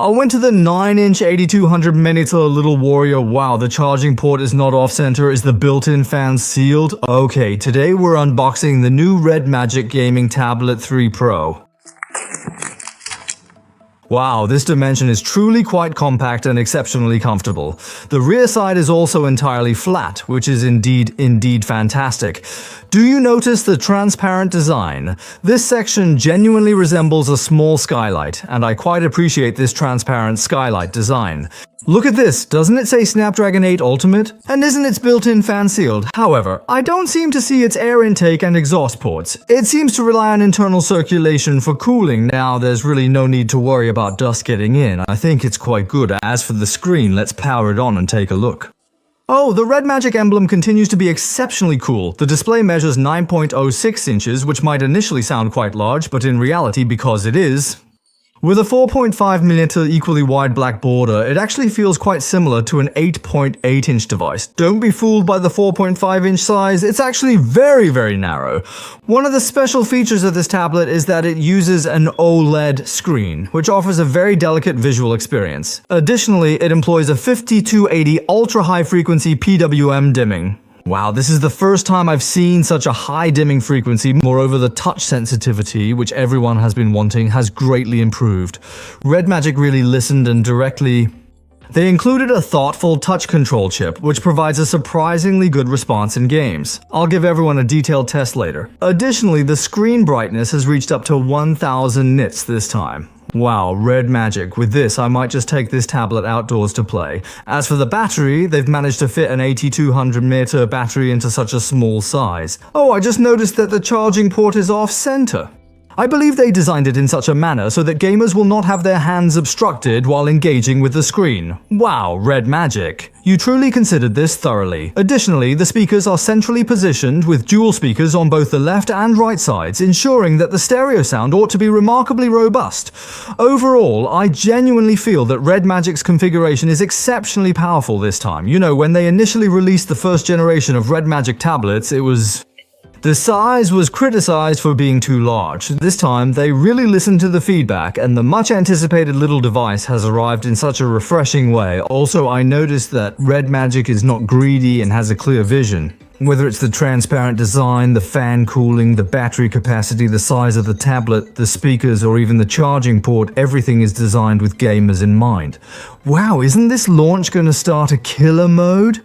I went to the 9-inch 8200 Minitel Little Warrior. Wow, the charging port is not off-center. Is the built-in fan sealed? Okay, today we're unboxing the new Red Magic Gaming Tablet 3 Pro. Wow, this dimension is truly quite compact and exceptionally comfortable. The rear side is also entirely flat, which is indeed fantastic. Do you notice the transparent design? This section genuinely resembles a small skylight, and I quite appreciate this transparent skylight design. Look at this, doesn't it say Snapdragon 8 Ultimate? And isn't its built-in fan sealed? However, I don't seem to see its air intake and exhaust ports. It seems to rely on internal circulation for cooling. Now, there's really no need to worry about dust getting in. I think it's quite good. As for the screen, let's power it on and take a look. Oh, the Red Magic emblem continues to be exceptionally cool. The display measures 9.06 inches, which might initially sound quite large, but in reality, because it is, with a 4.5mm equally wide black border, it actually feels quite similar to an 8.8-inch device. Don't be fooled by the 4.5-inch size, it's actually very narrow. One of the special features of this tablet is that it uses an OLED screen, which offers a very delicate visual experience. Additionally, it employs a 5280 ultra-high frequency PWM dimming. Wow, this is the first time I've seen such a high dimming frequency. Moreover, the touch sensitivity, which everyone has been wanting, has greatly improved. Red Magic really listened and They included a thoughtful touch control chip, which provides a surprisingly good response in games. I'll give everyone a detailed test later. Additionally, the screen brightness has reached up to 1000 nits this time. Wow, Red Magic. With this, I might just take this tablet outdoors to play. As for the battery, they've managed to fit an 8200 mAh battery into such a small size. Oh, I just noticed that the charging port is off-center. I believe they designed it in such a manner so that gamers will not have their hands obstructed while engaging with the screen. Wow, Red Magic. You truly considered this thoroughly. Additionally, the speakers are centrally positioned with dual speakers on both the left and right sides, ensuring that the stereo sound ought to be remarkably robust. Overall, I genuinely feel that Red Magic's configuration is exceptionally powerful this time. You know, when they initially released the first generation of Red Magic tablets, the size was criticized for being too large. This time, they really listened to the feedback, and the much anticipated little device has arrived in such a refreshing way. Also, I noticed that Red Magic is not greedy and has a clear vision. Whether it's the transparent design, the fan cooling, the battery capacity, the size of the tablet, the speakers, or even the charging port, everything is designed with gamers in mind. Wow, isn't this launch going to start a killer mode?